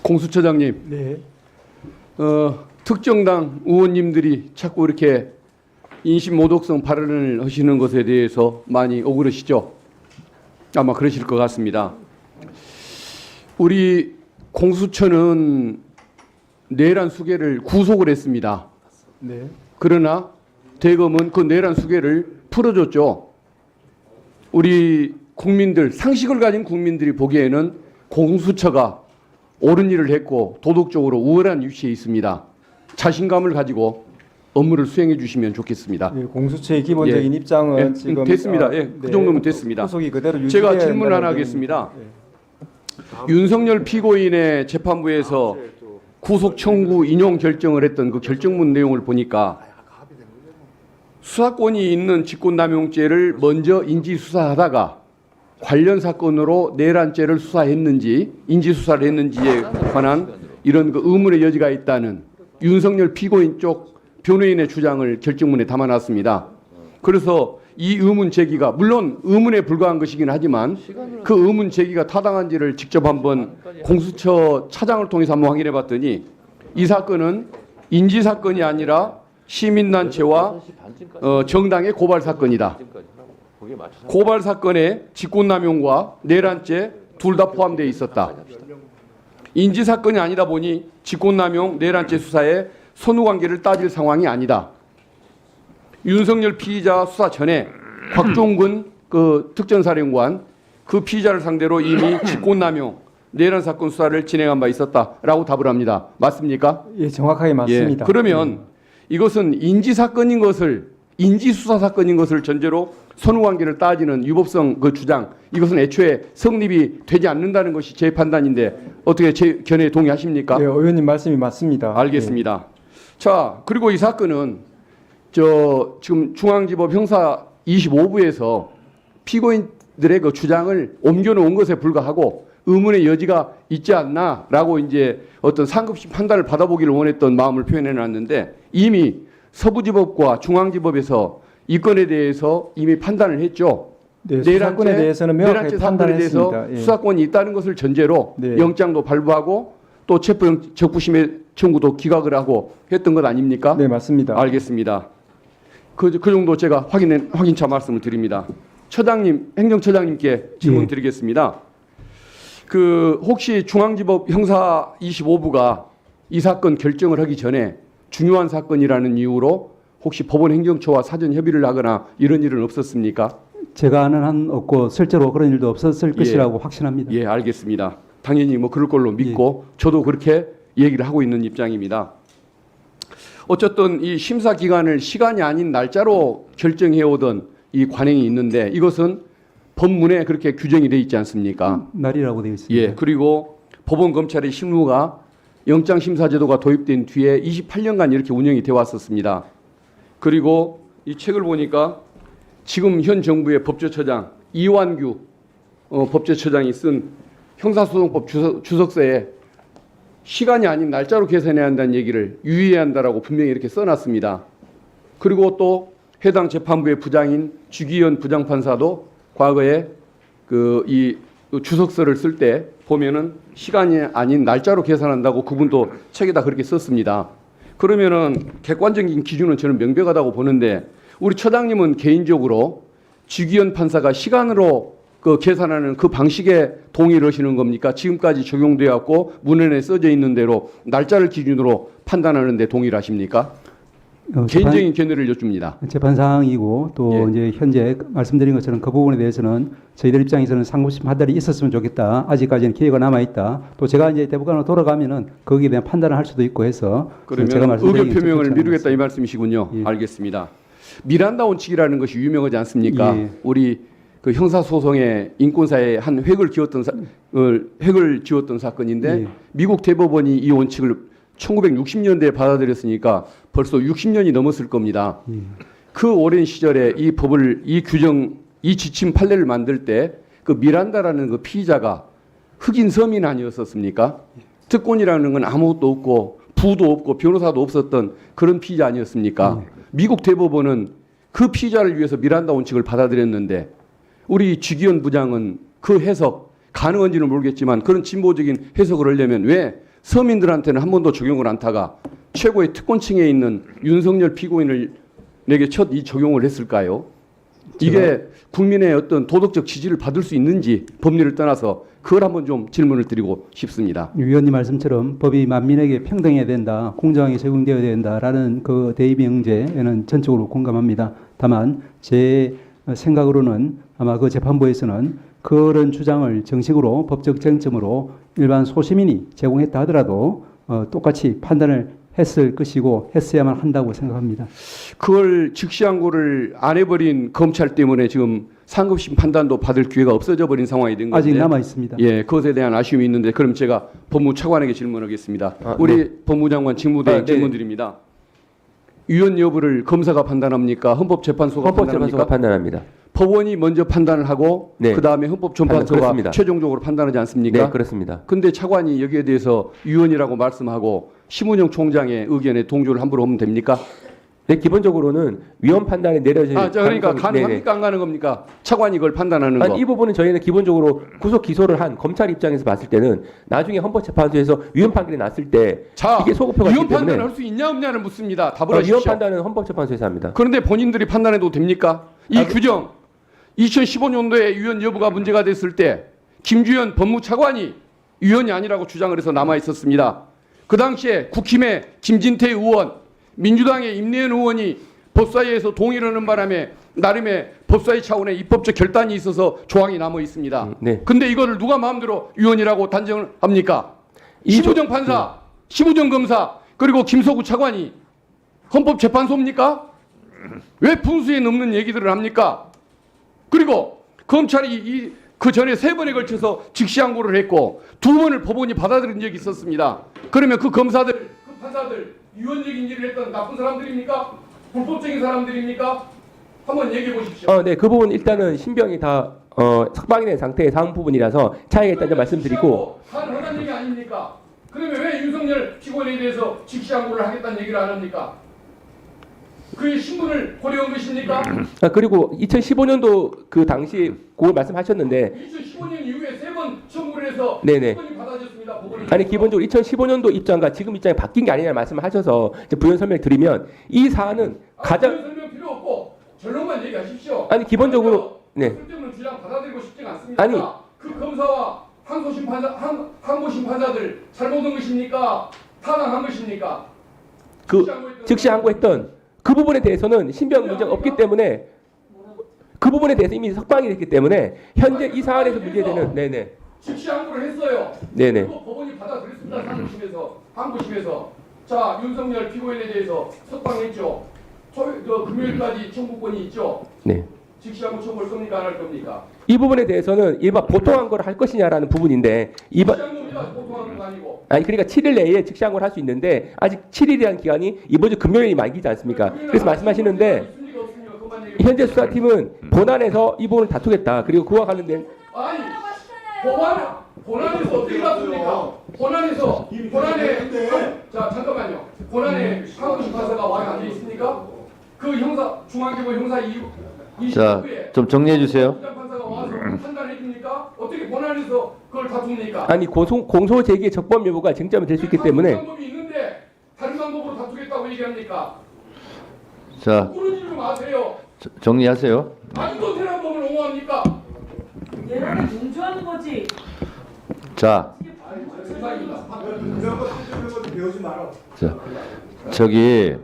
공수처장님, 네. 특정당 의원님들이 자꾸 이렇게 인신모독성 발언을 하시는 것에 대해서 많이 억울하시죠? 아마 그러실 것 같습니다. 우리 공수처는 내란 수괴를 구속을 했습니다. 네. 그러나 대검은 그 내란 수괴를 풀어줬죠. 우리 국민들, 상식을 가진 국민들이 보기에는 공수처가 옳은 일을 했고 도덕적으로 우월한 위치에 있습니다. 자신감을 가지고 업무를 수행해 주시면 좋겠습니다. 예, 공수처의 기본적인 입장은 예, 지금 됐습니다. 예, 그 정도면 됐습니다. 후속이 그대로 제가 질문 하나 하겠습니다. 윤석열 피고인의 재판부에서 구속 청구 인용 결정을 했던 그 결정문 내용을 보니까 수사권이 있는 직권남용죄를 먼저 인지수사하다가 관련 사건으로 내란죄를 수사했는지 인지수사를 했는지에 관한 이런 그 의문의 여지가 있다는 윤석열 피고인 쪽 변호인의 주장을 결정문에 담아놨습니다. 그래서 이 의문 제기가 물론 의문에 불과한 것이긴 하지만 그 의문 제기가 타당한지를 직접 한번 공수처 차장을 통해서 한번 확인해 봤더니 이 사건은 인지 사건이 아니라 시민단체와 정당의 고발 사건이다. 고발 사건에 직권남용과 내란죄 둘 다 포함되어 있었다. 인지 사건이 아니다 보니 직권남용 내란죄 수사에 선후관계를 따질 상황이 아니다. 윤석열 피의자 수사 전에 곽종근 그 특전사령관 그 피의자를 상대로 이미 직권남용 내란 사건 수사를 진행한 바 있었다라고 답을 합니다. 맞습니까? 예, 정확하게 맞습니다. 예, 그러면 이것은 인지 사건인 것을 인지 수사 사건인 것을 전제로 선후관계를 따지는 유법성 그 주장 이것은 애초에 성립이 되지 않는다는 것이 제 판단인데 어떻게 제 견해에 동의하십니까? 예, 의원님 말씀이 맞습니다. 알겠습니다. 자, 그리고 이 사건은 지금 중앙지법 형사 25부에서 피고인들의 그 주장을 옮겨놓은 것에 불과하고 의문의 여지가 있지 않나라고 이제 어떤 상급심 판단을 받아보기를 원했던 마음을 표현해놨는데 이미 서부지법과 중앙지법에서 이 건에 대해서 이미 판단을 했죠. 네, 수사권에 대해서는 명확하게 내란죄 사건에 대해서 판단했습니다. 예. 수사권이 있다는 것을 전제로 네. 영장도 발부하고 또 체포영 적부심의 청구도 기각을 하고 했던 것 아닙니까? 네, 맞습니다. 알겠습니다. 그 정도 제가 확인차 말씀을 드립니다. 처장님, 행정처장님께 질문 예. 드리겠습니다. 그 혹시 중앙지법 형사 25부가 이 사건 결정을 하기 전에 중요한 사건이라는 이유로 혹시 법원 행정처와 사전 협의를 하거나 이런 일은 없었습니까? 제가 아는 한 없고 실제로 그런 일도 없었을 것이라고 확신합니다. 예, 알겠습니다. 당연히 뭐 그럴 걸로 믿고 저도 그렇게 얘기를 하고 있는 입장입니다. 어쨌든 이 심사 기간을 시간이 아닌 날짜로 결정해 오던 이 관행이 있는데 이것은 법문에 그렇게 규정이 되어 있지 않습니까? 날이라고 되어 있습니다. 예, 그리고 법원 검찰의 실무가 영장 심사 제도가 도입된 뒤에 28년간 이렇게 운영이 되어 왔었습니다. 그리고 이 책을 보니까 지금 현 정부의 법제처장 이완규 법제처장이 쓴 형사소송법 주석서에 시간이 아닌 날짜로 계산해야 한다는 얘기를 유의해야 한다라고 분명히 이렇게 써놨습니다. 그리고 또 해당 재판부의 부장인 주기현 부장판사도 과거에 이 주석서를 쓸 때 보면은 시간이 아닌 날짜로 계산한다고 그분도 책에다 그렇게 썼습니다. 그러면은 객관적인 기준은 저는 명백하다고 보는데 우리 처장님은 개인적으로 주기현 판사가 시간으로 그 계산하는 그 방식에 동의를 하시는 겁니까? 지금까지 적용되어 왔고 문헌에 써져 있는 대로 날짜를 기준으로 판단하는 데 동의를 하십니까? 개인적인 견해를 여쭙니다. 재판 사항이고 또 이제 현재 말씀드린 것처럼 그 부분에 대해서는 저희들 입장에서는 상급심 판단이 있었으면 좋겠다. 아직까지는 기회가 남아 있다. 또 제가 이제 대법관으로 돌아가면은 거기에 대한 판단을 할 수도 있고 해서 그러면 제가 의견 표명을 미루겠다 이 말씀이시군요. 예. 알겠습니다. 미란다 원칙이라는 것이 유명하지 않습니까? 예. 우리 그 형사소송의 인권사에 한 획을 지었던 사건인데 예. 미국 대법원이 이 원칙을 1960년대에 받아들였으니까 벌써 60년이 넘었을 겁니다. 예. 그 오랜 시절에 이 법을 이 규정 이 지침 판례를 만들 때 그 미란다라는 그 피의자가 흑인 서민 아니었었습니까? 특권이라는 건 아무것도 없고 부도 없고 변호사도 없었던 그런 피의자 아니었습니까? 미국 대법원은 그 피의자를 위해서 미란다 원칙을 받아들였는데 우리 주기현 부장은 그 해석 가능한지는 모르겠지만 그런 진보적인 해석을 하려면 왜 서민들한테는 한 번도 적용을 안 타가 최고의 특권층에 있는 윤석열 피고인에게 첫 이 적용을 했을까요? 이게 국민의 어떤 도덕적 지지를 받을 수 있는지 법리를 떠나서 그걸 한번 좀 질문을 드리고 싶습니다. 위원님 말씀처럼 법이 만민에게 평등해야 된다, 공정하게 적용되어야 된다라는 그 대의 명제에는 전적으로 공감합니다. 다만 제 생각으로는 아마 그 재판부에서는 그런 주장을 정식으로 법적 쟁점으로 일반 소시민이 제공했다 하더라도 똑같이 판단을 했을 것이고 했어야만 한다고 생각합니다. 그걸 즉시항고를 안 해버린 검찰 때문에 지금 상급심 판단도 받을 기회가 없어져 버린 상황이 된 건데 아직 남아 있습니다. 예, 그것에 대한 아쉬움이 있는데 그럼 제가 법무차관에게 질문하겠습니다. 우리 법무장관 직무대행 질문드립니다. 위헌 여부를 검사가 판단합니까? 헌법재판소가 헌법재판소가 판단합니다. 법원이 먼저 판단을 하고 네. 그다음에 헌법재판소가 그렇습니다. 최종적으로 판단하지 않습니까? 네, 그렇습니다. 근데 차관이 여기에 대해서 위헌이라고 말씀하고 심은영 총장의 의견에 동조를 함부로 하면 됩니까? 네, 기본적으로는 위헌 판단이 내려질 그러니까 가능성이- 가능합니까? 안 가는 겁니까? 차관이 그걸 판단하는 거. 아니, 이 부분은 저희는 기본적으로 구속 기소를 한 검찰 입장에서 봤을 때는 나중에 헌법재판소에서 위헌 판결이 났을 때 자, 이게 소급표가 위헌 있기 때문에 판단을 할 수 있냐 없냐를 묻습니다. 답을 위헌 하십시오. 판단은 헌법재판소에서 합니다. 그런데 본인들이 판단해도 됩니까? 이 규정 2015년도에 위헌 여부가 문제가 됐을 때 김주현 법무차관이 위헌이 아니라고 주장을 해서 남아 있었습니다. 그 당시에 국힘의 김진태 의원, 민주당의 임내현 의원이 법사위에서 동의를 하는 바람에 나름의 법사위 차원의 입법적 결단이 있어서 조항이 남아 있습니다. 네. 근데 이거를 누가 마음대로 위헌이라고 단정을 합니까? 심우정 판사, 심우정 검사, 그리고 김서구 차관이 헌법재판소입니까? 왜 분수에 넘는 얘기들을 합니까? 그리고 검찰이 그 전에 3번에 걸쳐서 즉시항고를 했고 2번을 법원이 받아들인 적이 있었습니다. 그러면 그 검사들, 그 판사들 위헌적인 일을 했던 나쁜 사람들입니까? 불법적인 사람들입니까? 한번 얘기해 보십시오. 네, 그 부분 일단은 신병이 다 석방이 된 상태의 사항 부분이라서 차이가 있다는 점 말씀드리고 하는 얘기 아닙니까? 그러면 왜 윤석열 피고인에 대해서 즉시항고를 하겠다는 얘기를 안 합니까? 그의 신분을 고려한 것입니까? 그리고 2015년도 그 당시 그걸 말씀하셨는데 2015년 이후에 3번 청구를 해서 네네. 법원이 받아줬습니다. 법원이. 아니 기본적으로 2015년도 입장과 지금 입장이 바뀐 게 아니냐 말씀을 하셔서 이제 부연 설명 드리면 이 사안은 가장 설명 필요 없고 결론만 얘기하십시오. 아니 기본적으로 네. 쓸데없는 주장 받아들이고 싶지가 않습니다. 아니. 그 검사와 항소심 판사, 항고심 판사들 잘못한 것입니까? 타당한 것입니까? 그 즉시 항고했던 그 부분에 대해서는 신병 문제가 없기 때문에 그 부분에 대해서 이미 석방이 됐기 때문에 현재 이 사안에서 문제되는 네네 즉시 항고를 했어요. 네네 그리고 법원이 받아들였습니다. 항고심에서 자 윤석열 피고인에 대해서 석방했죠. 금요일까지 청구권이 있죠. 네. 즉시 항고 청구할 겁니까 안 할 겁니까? 이 부분에 대해서는 일반 보통 항고를 할 것이냐라는 부분인데 즉시 항고입니다. 보통하는 거 아니고. 아니 그러니까 7일 내에 즉시 항고를 할 수 있는데 아직 7일이라는 기간이 이번 주 금요일이 만기지 않습니까? 그래서 말씀하시는데 현재 수사팀은 본안에서 이 부분을 다투겠다. 그리고 그와 관련된 아니 본안에서 어떻게 다툽니까? 본안에 자 잠깐만요. 본안에 항고심 판사가 와야 안 돼 있습니까? 그 형사 중앙지법 형사 자, 좀 정리해 주세요. 판사가 와서 판단해 줍니까? 어떻게 본안에서 그걸 다툽니까? 아니 공소 제기의 적법 여부가 쟁점이 될 수 있기 때문에 방법이 있는데 다른 방법으로 다투겠다고 얘기합니까? 자, 그러지 좀 마세요. 정리하세요. 아직도 대란법을 옹호합니까? 얘네는 공조하는 거지. 자, 이상입니다. 자, 저기